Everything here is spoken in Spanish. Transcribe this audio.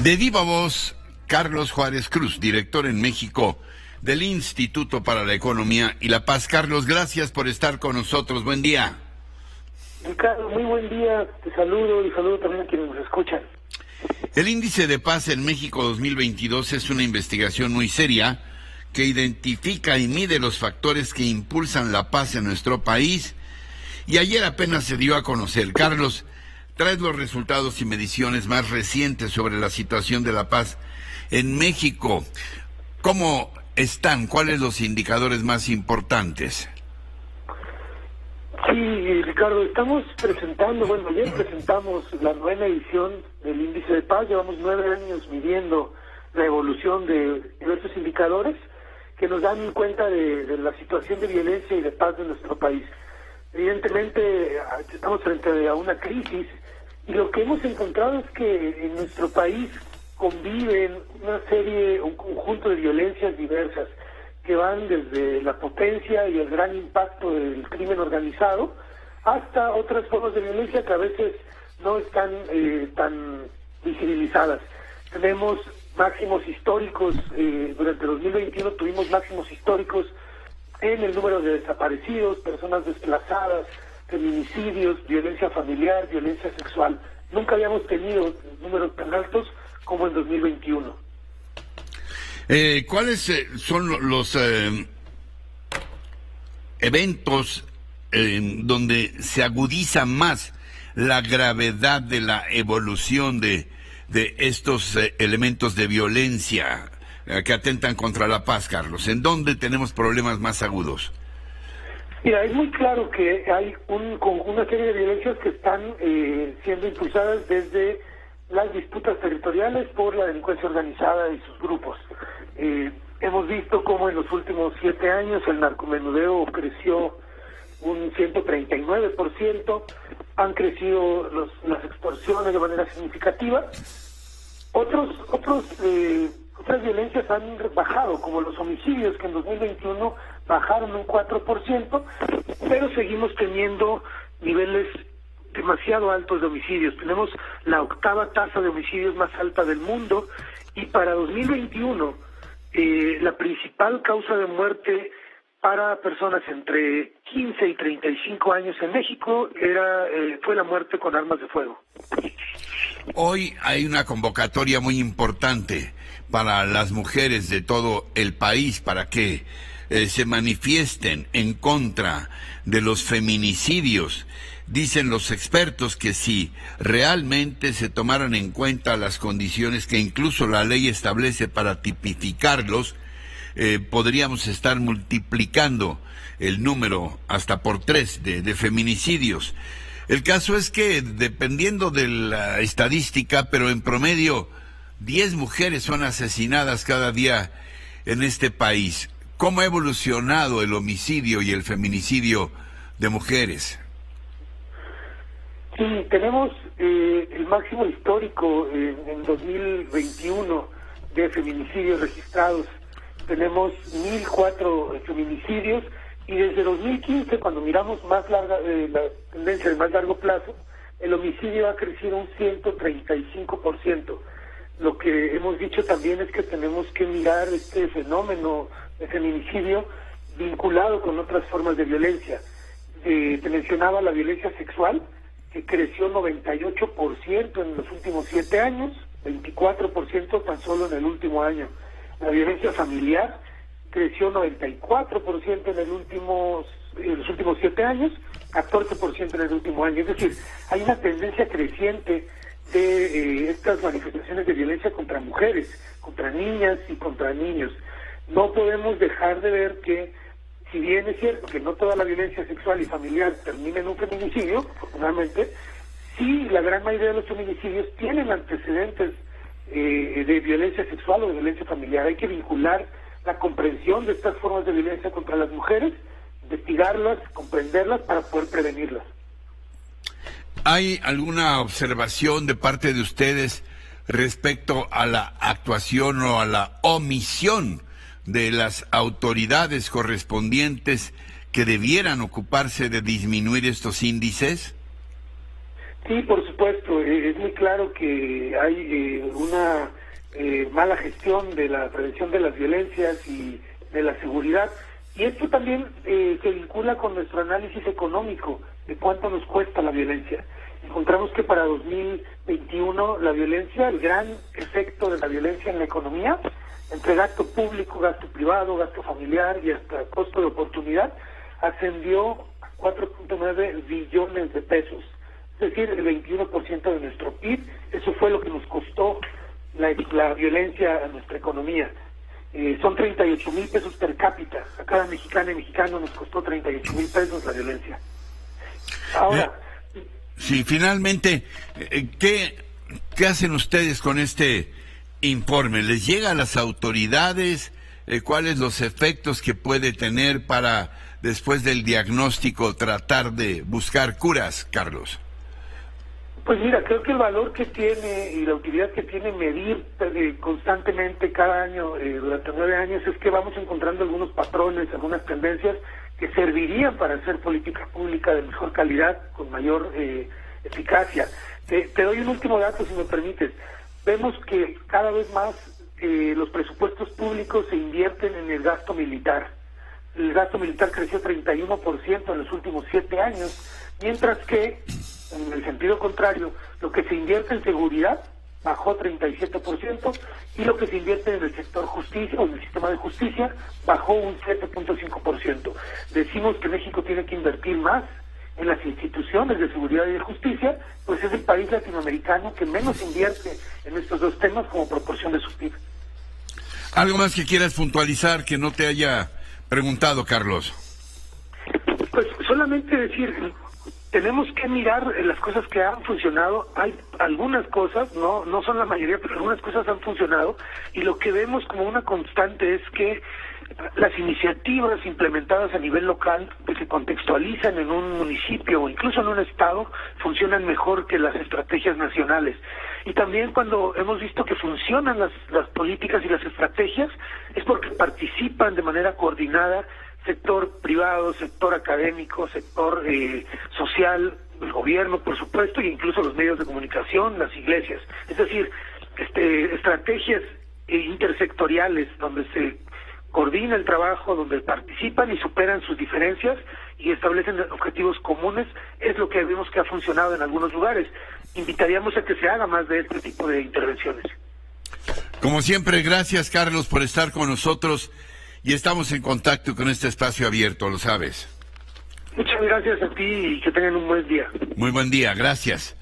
De viva voz, Carlos Juárez Cruz, director en México del Instituto para la Economía y la Paz. Carlos, gracias por estar con nosotros. Buen día. Ricardo, muy buen día. Te saludo y saludo también a quienes nos escuchan. El Índice de Paz en México 2022 es una investigación muy seria que identifica y mide los factores que impulsan la paz en nuestro país, y ayer apenas se dio a conocer. Carlos, traes los resultados y mediciones más recientes sobre la situación de la paz en México. ¿Cómo están? ¿Cuáles los indicadores más importantes? Sí, Ricardo, estamos presentando, ayer presentamos la 9ª edición del Índice de Paz. Llevamos 9 años midiendo la evolución de diversos indicadores que nos dan cuenta de la situación de violencia y de paz de nuestro país. Evidentemente, estamos frente a una crisis, y lo que hemos encontrado es que en nuestro país conviven un conjunto de violencias diversas que van desde la potencia y el gran impacto del crimen organizado hasta otras formas de violencia que a veces no están tan visibilizadas. Tenemos máximos históricos, durante 2021 tuvimos máximos históricos en el número de desaparecidos, personas desplazadas, feminicidios, violencia familiar, violencia sexual. Nunca habíamos tenido números tan altos como en 2021. ¿Cuáles son los eventos donde se agudiza más la gravedad de la evolución de estos elementos de violencia que atentan contra la paz, Carlos? ¿En dónde tenemos problemas más agudos? Mira, es muy claro que hay una serie de violencias que están siendo impulsadas desde las disputas territoriales por la delincuencia organizada y sus grupos. Hemos visto cómo en los últimos 7 años el narcomenudeo creció un 139%, han crecido las extorsiones de manera significativa. Otras violencias han bajado, como los homicidios, que en 2021 bajaron un 4%, pero seguimos teniendo niveles demasiado altos de homicidios. Tenemos la 8ª tasa de homicidios más alta del mundo, y para 2021 la principal causa de muerte para personas entre 15 y 35 años en México fue la muerte con armas de fuego. Hoy hay una convocatoria muy importante para las mujeres de todo el país para que se manifiesten en contra de los feminicidios. Dicen los expertos que si realmente se tomaran en cuenta las condiciones que incluso la ley establece para tipificarlos, podríamos estar multiplicando el número hasta por 3 de feminicidios. El caso es que, dependiendo de la estadística, pero en promedio 10 mujeres son asesinadas cada día en este país. ¿Cómo ha evolucionado el homicidio y el feminicidio de mujeres? Sí, tenemos el máximo histórico en 2021 de feminicidios registrados. Tenemos 1.004 feminicidios, y desde 2015, cuando miramos la tendencia de más largo plazo, el homicidio ha crecido un 135%. Lo que hemos dicho también es que tenemos que mirar este fenómeno de feminicidio vinculado con otras formas de violencia. Te mencionaba la violencia sexual, que creció 98% en los últimos 7 años, 24% tan solo en el último año. La violencia familiar creció 94% en los últimos 7 años, 14% en el último año. Es decir, hay una tendencia creciente de estas manifestaciones de violencia contra mujeres, contra niñas y contra niños. No podemos dejar de ver que, si bien es cierto que no toda la violencia sexual y familiar termina en un feminicidio, afortunadamente, sí, la gran mayoría de los feminicidios tienen antecedentes de violencia sexual o de violencia familiar. Hay que vincular la comprensión de estas formas de violencia contra las mujeres, investigarlas, comprenderlas para poder prevenirlas. ¿Hay alguna observación de parte de ustedes respecto a la actuación o a la omisión de las autoridades correspondientes que debieran ocuparse de disminuir estos índices? Sí, por supuesto. Es muy claro que hay una mala gestión de la prevención de las violencias y de la seguridad. Y esto también se vincula con nuestro análisis económico de cuánto nos cuesta la violencia. Encontramos que para 2021 la violencia, el gran efecto de la violencia en la economía, entre gasto público, gasto privado, gasto familiar y hasta costo de oportunidad, ascendió a 4.9 billones de pesos. Es decir, el 21% de nuestro PIB. Eso fue lo que nos costó la violencia a nuestra economía. Son 38,000 pesos per cápita. A cada mexicana y mexicano nos costó 38,000 pesos la violencia. Ahora... Sí, finalmente, ¿qué hacen ustedes con este informe? ¿Les llega a las autoridades? ¿Cuáles los efectos que puede tener para, después del diagnóstico, tratar de buscar curas, Carlos? Pues mira, creo que el valor que tiene y la utilidad que tiene medir constantemente cada año, durante 9 años, es que vamos encontrando algunos patrones, algunas tendencias que servirían para hacer política pública de mejor calidad, con mayor eficacia. Te doy un último dato, si me permites. Vemos que cada vez más los presupuestos públicos se invierten en el gasto militar. El gasto militar creció 31% en los últimos 7 años, mientras que, en el sentido contrario, lo que se invierte en seguridad bajó 37%, y lo que se invierte en el sector justicia o en el sistema de justicia bajó un 7.5%. Decimos que México tiene que invertir más en las instituciones de seguridad y de justicia, pues es el país latinoamericano que menos invierte en estos dos temas como proporción de su PIB. ¿Algo más que quieras puntualizar que no te haya preguntado, Carlos? Pues solamente decir, tenemos que mirar las cosas que han funcionado. Hay algunas cosas, no son la mayoría, pero algunas cosas han funcionado, y lo que vemos como una constante es que las iniciativas implementadas a nivel local, que se contextualizan en un municipio o incluso en un estado, funcionan mejor que las estrategias nacionales. Y también cuando hemos visto que funcionan las políticas y las estrategias, es porque participan de manera coordinada sector privado, sector académico, sector social, el gobierno, por supuesto, e incluso los medios de comunicación, las iglesias. Es decir, estrategias intersectoriales donde se coordina el trabajo, donde participan y superan sus diferencias y establecen objetivos comunes, es lo que vemos que ha funcionado en algunos lugares. Invitaríamos a que se haga más de este tipo de intervenciones. Como siempre, gracias, Carlos, por estar con nosotros, y estamos en contacto con este espacio abierto, lo sabes. Muchas gracias a ti y que tengan un buen día. Muy buen día, gracias.